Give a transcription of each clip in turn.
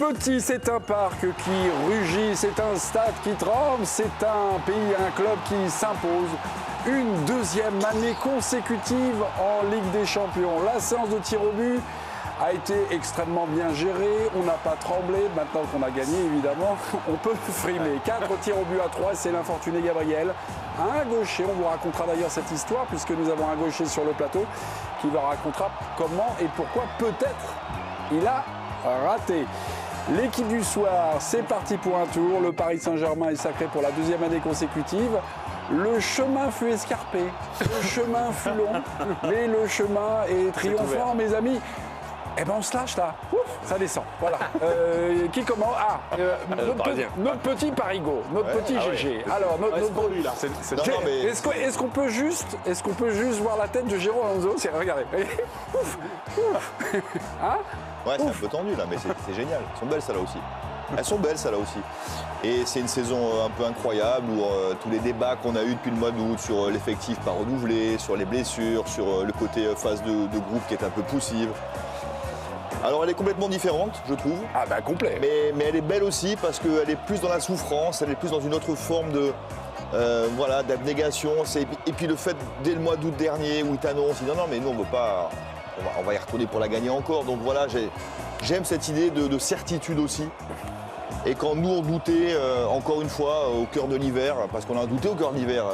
Petit, c'est un parc qui rugit, c'est un stade qui tremble, c'est un pays, un club qui s'impose. Une deuxième année consécutive en Ligue des Champions. La séance de tir au but a été extrêmement bien gérée. On n'a pas tremblé. Maintenant qu'on a gagné, évidemment, on peut frimer. 4 tirs au but à 3, c'est l'infortuné Gabriel. Un gaucher, on vous racontera d'ailleurs cette histoire, puisque nous avons un gaucher sur le plateau qui vous racontera comment et pourquoi peut-être il a raté. L'équipe du soir, c'est parti pour un tour. Le Paris Saint-Germain est sacré pour la deuxième année consécutive. Le chemin fut escarpé, le chemin fut long, mais le chemin est triomphant, mes amis. Eh ben on se lâche là, ouf, ça descend. Voilà. Qui commence? Notre petit Parigo, notre petit GG. Alors notre pour lui là. Est-ce qu'on peut juste voir la tête de Jérôme Alonso? Regardez. Ouf, ouf. Hein? Ouais, c'est un peu tendu là, mais c'est génial. Elles sont belles ça là aussi. Elles sont belles ça là aussi. Et c'est une saison un peu incroyable où tous les débats qu'on a eu depuis le mois d'août sur l'effectif pas renouvelé, sur les blessures, sur le côté phase de groupe qui est un peu poussive. Alors elle est complètement différente, je trouve. Ah bah complet. Mais elle est belle aussi parce qu'elle est plus dans la souffrance, elle est plus dans une autre forme de d'abnégation. Et puis le fait, dès le mois d'août dernier, où il t'annonce, il dit non mais nous on ne veut pas, on va y retourner pour la gagner encore. Donc voilà, j'aime cette idée de certitude aussi. Et quand nous on doutait, encore une fois, au cœur de l'hiver, parce qu'on a douté au cœur de l'hiver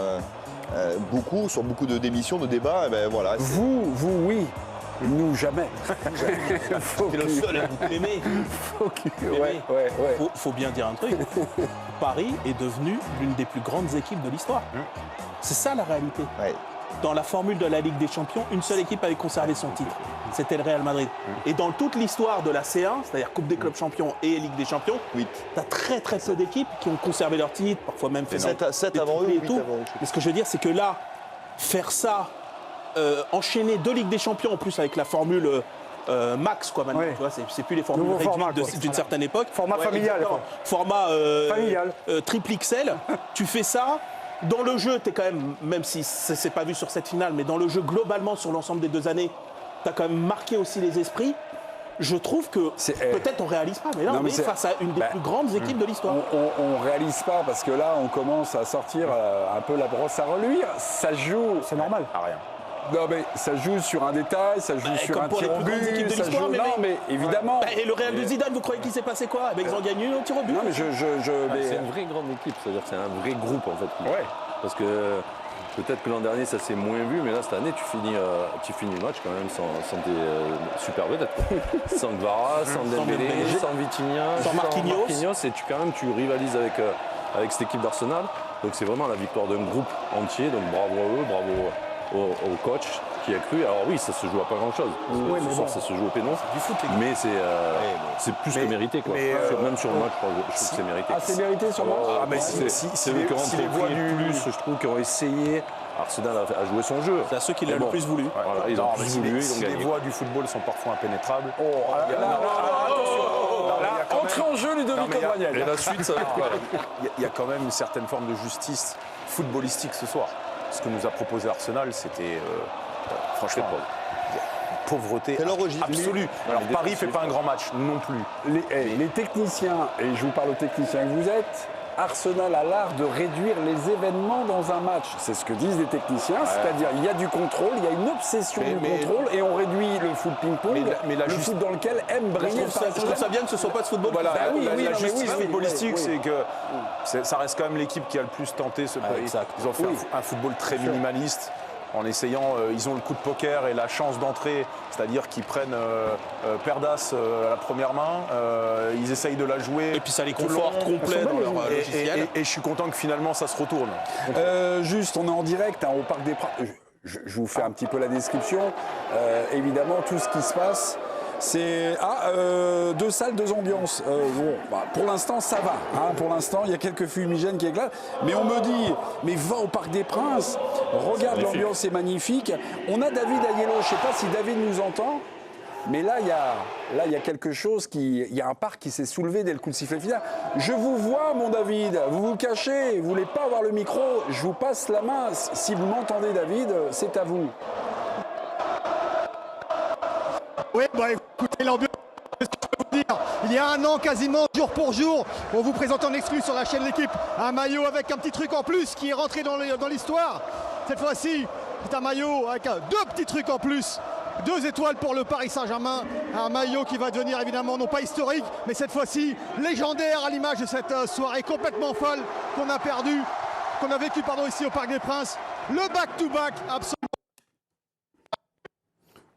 beaucoup, sur beaucoup d'émissions, de débats, et ben voilà. Vous oui. Nous, jamais. C'est le seul à vous aimer. Faut bien dire un truc. Paris est devenu l'une des plus grandes équipes de l'histoire. C'est ça la réalité. Ouais. Dans la formule de la Ligue des Champions, une seule équipe avait conservé son titre. C'était le Real Madrid. Et dans toute l'histoire de la C1, c'est-à-dire Coupe des clubs champions et Ligue des champions, tu as très très peu d'équipes qui ont conservé leur titre, parfois même fait 7 avant eux, et tout. Mais ce que je veux dire, c'est que là, faire ça, enchaîner 2 Ligues des Champions, en plus avec la formule max, quoi, maintenant. Tu vois, c'est plus les formules réduites d'une certaine époque. Format familial. Format familial. Triple XL. Tu fais ça. Dans le jeu, tu es quand même si c'est pas vu sur cette finale, mais dans le jeu, globalement, sur l'ensemble des 2 années, tu as quand même marqué aussi les esprits. Je trouve que peut-être on réalise pas, mais là, on est face à une des plus grandes équipes de l'histoire. On réalise pas parce que là, on commence à sortir un peu la brosse à reluire. Ça joue. C'est normal. À rien. Non mais ça joue sur un détail, ça joue sur un tir au but, ça joue... Non mais évidemment. Et le Real de Zidane, vous croyez qu'il s'est passé quoi? Ils ont gagné au tir au but. Non mais c'est une vraie grande équipe, c'est-à-dire que c'est un vrai groupe en fait. Ouais. Parce que peut-être que l'an dernier ça s'est moins vu, mais là cette année tu finis le match quand même sans tes super vedettes. Sans Gvara, sans Dembélé, sans Vitinha, sans Marquinhos. Et tu rivalises avec cette équipe d'Arsenal. Donc c'est vraiment la victoire d'un groupe entier. Donc bravo à eux, bravo au coach qui a cru. Alors oui, ça se joue à pas grand-chose. Ce soir, ça se joue au pénon. Du foot, mais c'est plus que mérité. Quoi. Même sur le match, je trouve que c'est mérité. Ah, c'est mérité sur le match. C'est eux qui ont entrepris plus, je trouve, qui ont essayé. Arsenal a joué son jeu. C'est à ceux qui l'ont le plus voulu. Voilà, ils ont plus voulu, ils ont gagné. Les voies du football sont parfois impénétrables. Entrée en jeu, Ludovic Obraniel. Et la suite, ça va être quoi? Il y a quand même une certaine forme de justice footballistique ce soir. Ce que nous a proposé Arsenal, c'était franchement pauvreté absolue. Alors Paris ne fait pas un grand match non plus. Les techniciens, et je vous parle aux techniciens que vous êtes, Arsenal a l'art de réduire les événements dans un match. C'est ce que disent les techniciens, c'est-à-dire il y a du contrôle, il y a une obsession du contrôle et on réduit le foot ping-pong, le foot dans lequel aime briller. Je trouve ça bien que ce ne soit pas de football. Voilà, la justice footballistique, c'est que ça reste quand même l'équipe qui a le plus tenté ce pays. Ils ont fait un football très minimaliste. En essayant, ils ont le coup de poker et la chance d'entrer, c'est-à-dire qu'ils prennent Perdas à la première main, ils essayent de la jouer. Et puis ça les conforte complet dans leur logiciel. Et je suis content que finalement ça se retourne. Juste, on est en direct au Parc des Princes. Je vous fais un petit peu la description. Évidemment, tout ce qui se passe. C'est 2 salles, 2 ambiances. Pour l'instant, ça va. Pour l'instant, il y a quelques fumigènes qui éclatent. Mais on me dit, mais va au Parc des Princes, regarde, l'ambiance est magnifique. On a David Ayello, je ne sais pas si David nous entend. Mais là, il y a quelque chose il y a un parc qui s'est soulevé dès le coup de sifflet final. Je vous vois, mon David, vous vous cachez, vous voulez pas avoir le micro. Je vous passe la main. Si vous m'entendez, David, c'est à vous. Oui, écoutez, l'ambiance, ce que je peux vous dire, Il y a un an, quasiment jour pour jour, on vous présente en exclu sur la chaîne L'Équipe un maillot avec un petit truc en plus qui est rentré dans l'histoire. Cette fois-ci, c'est un maillot avec 2 petits trucs en plus. 2 étoiles pour le Paris Saint-Germain, un maillot qui va devenir évidemment non pas historique, mais cette fois-ci légendaire à l'image de cette soirée complètement folle qu'on a vécu ici au Parc des Princes. Le back-to-back absolument.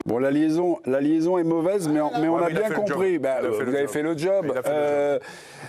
Bon, la liaison est mauvaise, mais on a bien compris. Vous avez fait le job.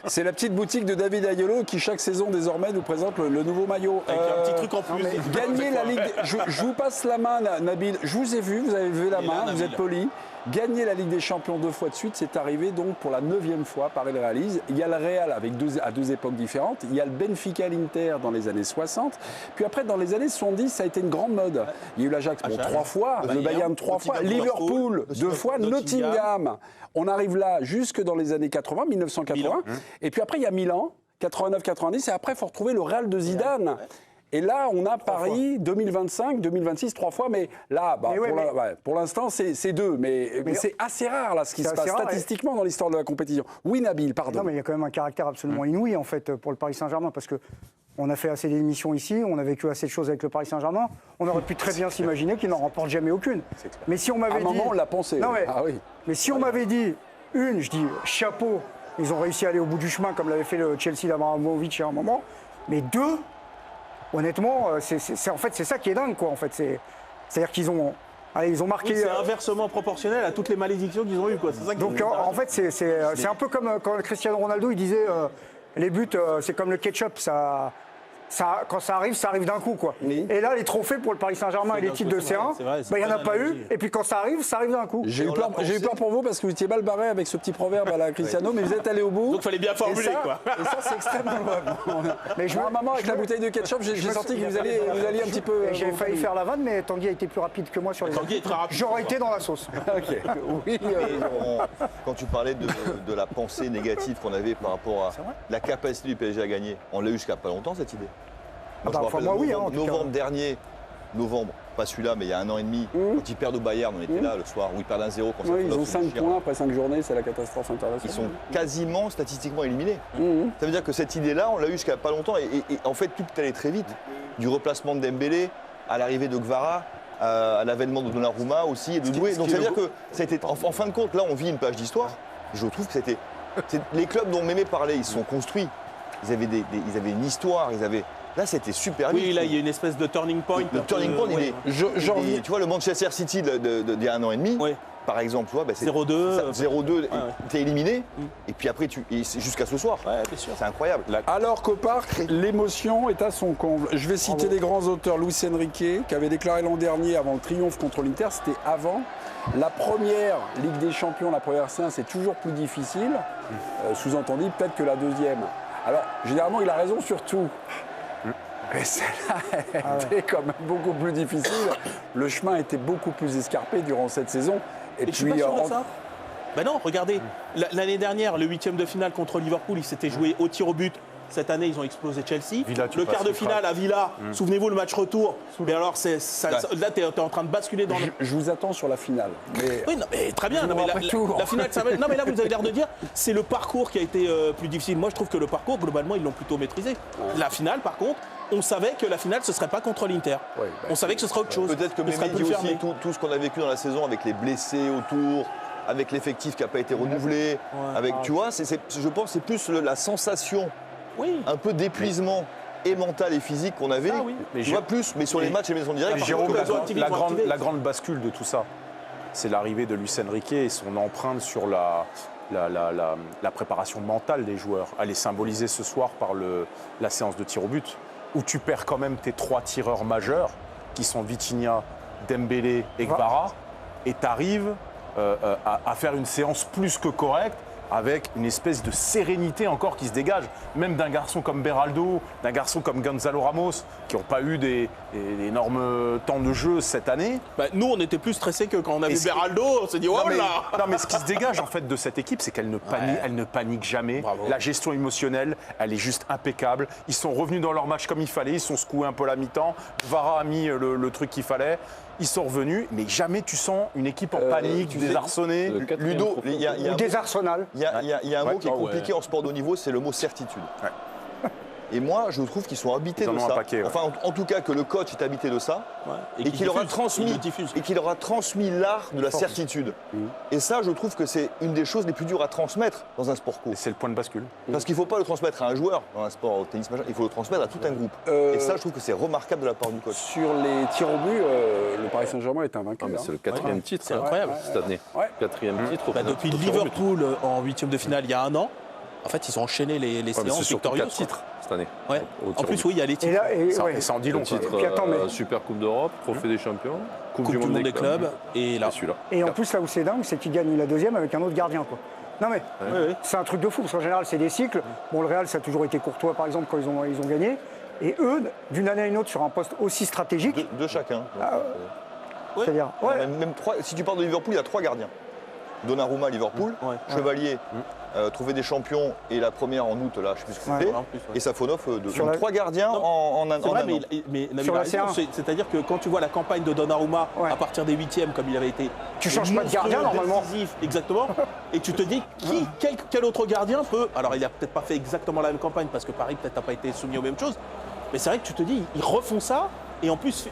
C'est la petite boutique de David Ayolo qui, chaque saison, désormais, nous présente le nouveau maillot. Avec un petit truc en plus. Gagner la Ligue... Je vous passe la main, Nabil. Je vous ai vu, vous avez levé la main, vous êtes poli. Gagner la Ligue des Champions 2 fois de suite, c'est arrivé donc pour la 9e fois, Paris le réalise. Il y a le Real à 2 époques différentes. Il y a le Benfica, l'Inter dans les années 60. Puis après, dans les années 70, ça a été une grande mode. Il y a eu l'Ajax 3 fois, le Bayern 3 fois, Liverpool 2 fois, Nottingham. On arrive là jusque dans les années 80, 1980. Et puis après, il y a Milan, 89-90. Et après, il faut retrouver le Real de Zidane. Et là, on a Paris 2025, 2026, 3 fois, mais là, pour l'instant, c'est 2. Mais c'est assez rare, là, ce qui se passe statistiquement dans l'histoire de la compétition. Oui, Nabil, pardon. Non, mais il y a quand même un caractère absolument inouï, en fait, pour le Paris Saint-Germain, parce qu'on a fait assez d'émissions ici, on a vécu assez de choses avec le Paris Saint-Germain. On aurait pu très bien s'imaginer qu'il n'en remporte jamais aucune. Mais si on m'avait dit... À un moment, on l'a pensé. Non, mais, ah, oui. Mais si on m'avait dit je dis chapeau, ils ont réussi à aller au bout du chemin, comme l'avait fait le Chelsea d'Abramovich à un moment, mais 2... Honnêtement, en fait, c'est ça qui est dingue, quoi. En fait, c'est-à-dire qu'ils ont marqué. Oui, c'est inversement proportionnel à toutes les malédictions qu'ils ont eues, quoi. C'est ça. Donc, en fait, c'est un peu comme quand Cristiano Ronaldo, il disait les buts, c'est comme le ketchup, quand ça arrive d'un coup, quoi. Oui. Et là, les trophées pour le Paris Saint-Germain et les titres de C1, il n'y en a pas eu. Et puis quand ça arrive d'un coup. J'ai eu peur pour vous parce que vous étiez mal barré avec ce petit proverbe à la Cristiano, mais vous êtes allé au bout. Donc il fallait bien formuler, quoi. Et ça, c'est extrêmement louable. Mais à un moment, avec la bouteille de ketchup, j'ai senti que vous alliez un petit peu. J'ai failli faire la vanne, mais Tanguy a été plus rapide que moi sur les. Tanguy est très rapide. J'aurais été dans la sauce. Ok. Oui. Quand tu parlais de la pensée négative qu'on avait par rapport à la capacité du PSG à gagner, on l'a eu jusqu'à pas longtemps, cette idée. Novembre dernier, pas celui-là, mais il y a 1 an et demi, quand ils perdent au Bayern, on était là le soir, où ils perdent 1-0. Ils ont 5 points après 5 journées, c'est la catastrophe internationale. Ils sont quasiment statistiquement éliminés. Ça veut dire que cette idée-là, on l'a eu jusqu'à pas longtemps, et en fait, tout allait très vite. Du replacement de Dembélé, à l'arrivée de Gvara, à l'avènement de Donnarumma aussi, et de Doué. Donc ça veut dire que ça a été, en fin de compte, là, on vit une page d'histoire. Je trouve que c'était... Les clubs dont Mémé parlait, ils se sont construits. Ils avaient une histoire, Là, c'était super vite. Oui, là, il y a une espèce de turning point. Le turning point, tu vois, le Manchester City d'il y a 1 an et demi, par exemple, tu vois, 0-2. 0-2, t'es éliminé, et puis après, jusqu'à ce soir. Ouais, bien sûr. C'est incroyable. Alors qu'au Parc, l'émotion est à son comble. Je vais citer les grands auteurs. Luis Enrique, qui avait déclaré l'an dernier, avant le triomphe contre l'Inter, c'était avant. La première Ligue des Champions, la première C1, c'est toujours plus difficile. Sous-entendu, peut-être que la deuxième. Alors, généralement, il a raison sur tout. Mais celle-là, elle était quand même beaucoup plus difficile. Le chemin était beaucoup plus escarpé durant cette saison. Et puis, je suis pas sûr de ça. Ben non, regardez, l'année dernière, le 8e de finale contre Liverpool, il s'était joué au tir au but. Cette année, ils ont explosé Chelsea. Le quart de finale à Villa, souvenez-vous, le match retour. Mais alors, là, tu es en train de basculer dans Je vous attends sur la finale. Mais oui, non, mais très bien. Non, mais la finale, ça va... Non, mais là, vous avez l'air de dire, c'est le parcours qui a été plus difficile. Moi, je trouve que le parcours, globalement, ils l'ont plutôt maîtrisé. La finale, par contre, on savait que la finale, ce ne serait pas contre l'Inter. On savait que ce serait autre chose. Peut-être que Mémé dit aussi tout ce qu'on a vécu dans la saison avec les blessés autour, avec l'effectif qui n'a pas été renouvelé. Tu vois, je pense que c'est plus la sensation, un peu d'épuisement et mental et physique qu'on avait. Tu vois plus, mais sur les matchs et les maisons directes. Jérôme, la grande bascule de tout ça, c'est l'arrivée de Luis Enrique et son empreinte sur la préparation mentale des joueurs. Elle est symbolisée ce soir par la séance de tir au but, où tu perds quand même tes 3 tireurs majeurs, qui sont Vitinha, Dembélé et Gvara, et tu arrives à faire une séance plus que correcte, avec une espèce de sérénité encore qui se dégage, même d'un garçon comme Beraldo, d'un garçon comme Gonzalo Ramos, qui n'ont pas eu des énormes temps de jeu cette année. Nous, on était plus stressés que quand on a vu Beraldo, on s'est dit « Oh là !» Non, mais ce qui se dégage en fait de cette équipe, c'est qu'elle ne panique jamais. Bravo. La gestion émotionnelle, elle est juste impeccable. Ils sont revenus dans leur match comme il fallait, ils sont secoués un peu la mi-temps. Gvara a mis le truc qu'il fallait. ils sont revenus, mais jamais tu sens une équipe en panique, désarçonnée. Ludo, il y a un Désarsenal. mot qui est compliqué en sport de haut niveau, c'est le mot certitude. Ouais. Et moi, je trouve qu'ils sont habités de ça. Enfin, en tout cas, que le coach est habité de ça, et qu'il leur a transmis l'art de la certitude. Et ça, je trouve que c'est une des choses les plus dures à transmettre dans un sport co. C'est le point de bascule. Parce qu'il ne faut pas le transmettre à un joueur dans un sport au tennis, il faut le transmettre à tout un groupe. Et ça, je trouve que c'est remarquable de la part du coach. Sur les tirs au but, le Paris Saint-Germain est invaincu. C'est le 4e titre, c'est incroyable cette année. 4e titre. Depuis Liverpool en 8e de finale il y a un an, en fait, ils ont enchaîné les séances victorieuses. 4 titres cette année. Ouais. En plus, oui, il y a les titres. Ça en dit long. Le titre, Super Coupe d'Europe, Trophée des Champions, Coupe du Monde des clubs, et là. Celui-là. Et en plus, là où c'est dingue, c'est qu'il gagne la deuxième avec un autre gardien, quoi. Non mais, c'est un truc de fou, parce qu'en général, c'est des cycles. Bon, le Real, ça a toujours été Courtois, par exemple, quand ils ont gagné. Et eux, d'une année à une autre, sur un poste aussi stratégique. De chacun. C'est-à-dire, même si tu parles de Liverpool, il y a 3 gardiens. Donnarumma, Liverpool, Chevalier, trouver des champions, et la première en août, là, je ne sais plus ce que c'était, et Safonov, 3 gardiens en un an. Mais Nabil a raison, c'est-à-dire que quand tu vois la campagne de Donnarumma à partir des 8e, comme il avait été. Tu changes pas de gardien normalement. Exactement. Et tu te dis, quel autre gardien peut. Alors, il n'a peut-être pas fait exactement la même campagne, parce que Paris peut-être n'a pas été soumis aux mêmes choses, mais c'est vrai que tu te dis, ils refont ça, et en plus,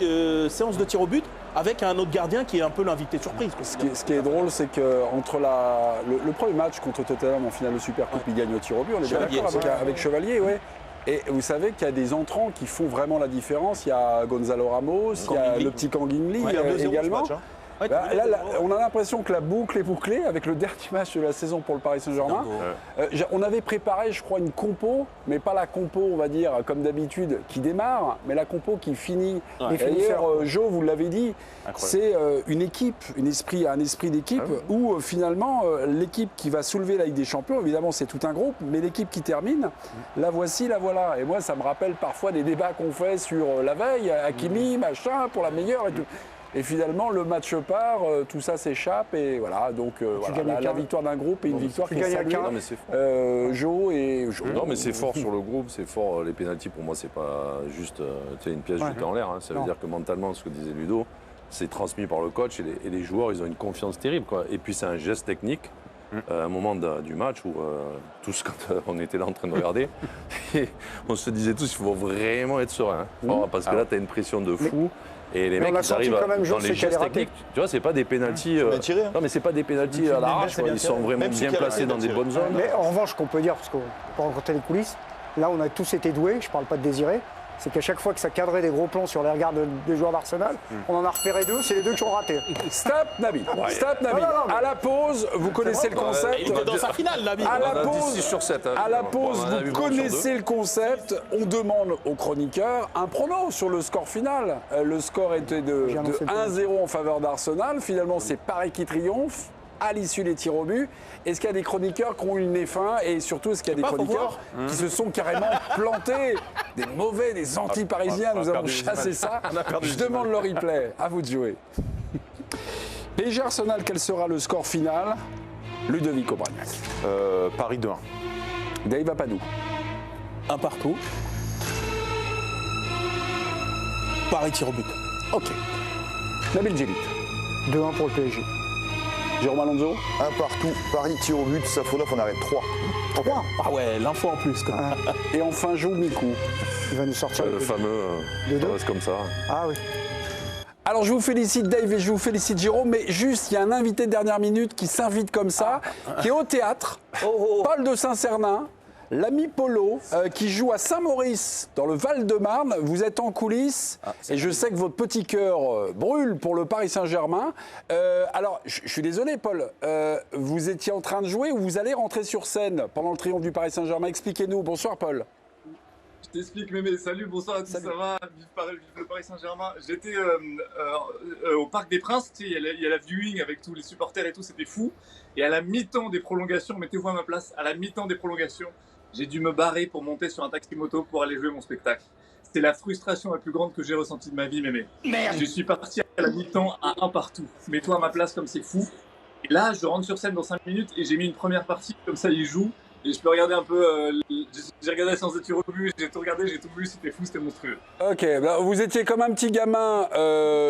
séance de tir au but, avec un autre gardien qui est un peu l'invité surprise. Ce qui est drôle, c'est qu'entre le premier match contre Tottenham en finale de Super Coupe, il gagne au tir au but, on est bien d'accord avec Chevalier, ouais. Et vous savez qu'il y a des entrants qui font vraiment la différence. Il y a Gonzalo Ramos, il y a le petit Kanguinli également. Là, on a l'impression que la boucle est bouclée avec le dernier match de la saison pour le Paris Saint-Germain. On avait préparé, je crois, une compo, mais pas la compo, on va dire, comme d'habitude, qui démarre, mais la compo qui finit. D'ailleurs, Jo, vous l'avez dit, c'est une équipe, un esprit d'équipe où finalement, l'équipe qui va soulever la Ligue des Champions, évidemment, c'est tout un groupe, mais l'équipe qui termine, la voici, la voilà. Et moi, ça me rappelle parfois des débats qu'on fait sur la veille, Hakimi, machin, pour la meilleure et tout. Et finalement, le match part, tout ça s'échappe et voilà. Donc la victoire d'un groupe et une victoire qui est saluée. Jo et Jo. Non, mais c'est fort sur le groupe, c'est fort. Les pénaltys, pour moi, c'est pas juste une pièce jetée en l'air. Ça veut dire que mentalement, ce que disait Ludo, c'est transmis par le coach et les joueurs, ils ont une confiance terrible, quoi. Et puis c'est un geste technique. À un moment du match où tous, quand on était là en train de regarder, on se disait tous, il faut vraiment être serein. Parce que là, tu as une pression de fou. Et les mecs, ils arrivent dans les gestes techniques. Tu vois, c'est pas des pénaltys. Non, mais c'est pas des pénaltys à l'arrache. Ils sont vraiment bien placés dans des bonnes zones. Mais en revanche, ce qu'on peut dire, parce que pour rencontrer les coulisses, là, on a tous été doués. Je parle pas de Désiré. C'est qu'à chaque fois que ça cadrait des gros plans sur les regards des joueurs d'Arsenal, on en a repéré 2, c'est les 2 qui ont raté. Stop Nabil. Stop Nabil. À la pause, vous connaissez le concept. Il était dans sa finale, Nabil. À la pause, 6 sur 7. À la pause, vous connaissez le concept. On demande aux chroniqueurs un prono sur le score final. Le score était de 1-0 en faveur d'Arsenal. Finalement, c'est Paris qui triomphe à l'issue des tirs au but. Est-ce qu'il y a des chroniqueurs qui ont eu le nez fin et surtout est-ce qu'il y a des chroniqueurs qui se sont carrément plantés, des mauvais, des anti-parisiens, nous avons chassé ça. Je demande le replay, à vous de jouer. PSG Arsenal, quel sera le score final? Ludovic Obraniak. Paris 2-1. Dave Apadou. 1 partout. Paris tir au but. Ok. Nabil Djellit. 2-1 pour le PSG. Jérôme Alonso. 1 partout, Paris tire au but, Safonov on arrête 3. 3. Ah ouais, l'info en plus. Quoi. Et enfin, joue Mikou. Il va nous sortir le fameux. Ça reste comme ça. Ah oui. Alors je vous félicite Dave et je vous félicite Jérôme, mais juste il y a un invité de dernière minute qui s'invite comme ça, qui est au théâtre, Paul de Saint-Cernin. L'ami Polo, qui joue à Saint-Maurice, dans le Val-de-Marne. Vous êtes en coulisses et je sais que votre petit cœur brûle pour le Paris Saint-Germain. Alors, je suis désolé, Paul. Vous étiez en train de jouer ou vous allez rentrer sur scène pendant le triomphe du Paris Saint-Germain? Expliquez-nous. Bonsoir, Paul. Je t'explique, Mémé. Salut, bonsoir à tous, ça va? Vive le Paris Saint-Germain. J'étais au Parc des Princes, tu sais, il y a la viewing avec tous les supporters et tout, c'était fou. Et à la mi-temps des prolongations, mettez-vous à ma place, à la mi-temps des prolongations, j'ai dû me barrer pour monter sur un taxi-moto pour aller jouer mon spectacle. C'est la frustration la plus grande que j'ai ressentie de ma vie, Mémé. Merde. Je suis parti à la mi-temps à 1 partout. Mets-toi à ma place comme c'est fou. Et là, je rentre sur scène dans 5 minutes et j'ai mis une première partie, comme ça ils jouent. Et je peux regarder un peu. J'ai regardé la séance de tir au but, j'ai tout regardé, j'ai tout vu, c'était fou, c'était monstrueux. Ok, bah, vous étiez comme un petit gamin,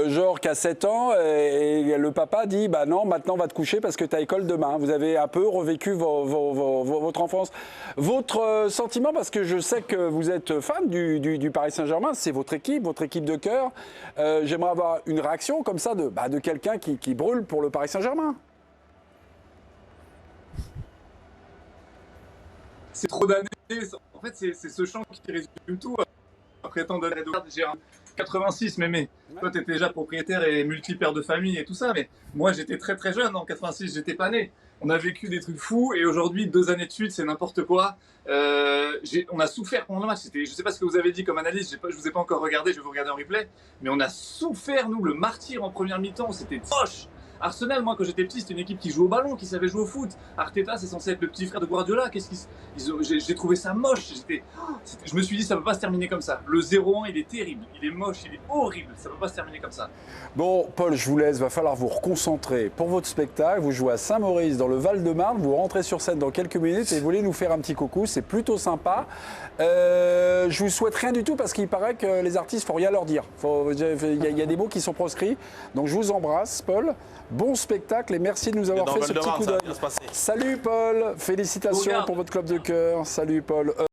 genre qui a 7 ans, et le papa dit bah non, maintenant va te coucher parce que tu as école demain. Vous avez un peu revécu votre enfance. Votre sentiment, parce que je sais que vous êtes fan du Paris Saint-Germain, c'est votre équipe de cœur. J'aimerais avoir une réaction comme ça de quelqu'un qui brûle pour le Paris Saint-Germain. C'est trop d'années. En fait, c'est ce chant qui résume tout. Après tant d'années de j'ai un 86, mais toi, tu étais déjà propriétaire et multi-père de famille et tout ça. Mais moi, j'étais très très jeune en 86, j'étais pas né. On a vécu des trucs fous et aujourd'hui, 2 années de suite, c'est n'importe quoi. On a souffert pendant le match. Je sais pas ce que vous avez dit comme analyse, je vous ai pas encore regardé, je vais vous regarder en replay. Mais on a souffert, nous, le martyr en première mi-temps, c'était moche. Arsenal, moi, quand j'étais petit, c'était une équipe qui jouait au ballon, qui savait jouer au foot. Arteta, c'est censé être le petit frère de Guardiola. J'ai trouvé ça moche. Je me suis dit, ça ne peut pas se terminer comme ça. Le 0-1, il est terrible, il est moche, il est horrible. Ça ne peut pas se terminer comme ça. Bon, Paul, je vous laisse. Va falloir vous reconcentrer pour votre spectacle. Vous jouez à Saint-Maurice, dans le Val-de-Marne. Vous rentrez sur scène dans quelques minutes et vous voulez nous faire un petit coucou. C'est plutôt sympa. Je vous souhaite rien du tout parce qu'il paraît que les artistes, il ne faut rien leur dire. Il y a des mots qui sont proscrits. Donc, je vous embrasse, Paul. Bon spectacle et merci de nous avoir fait ce petit coup d'œil. Salut Paul, félicitations pour votre club de cœur. Salut Paul.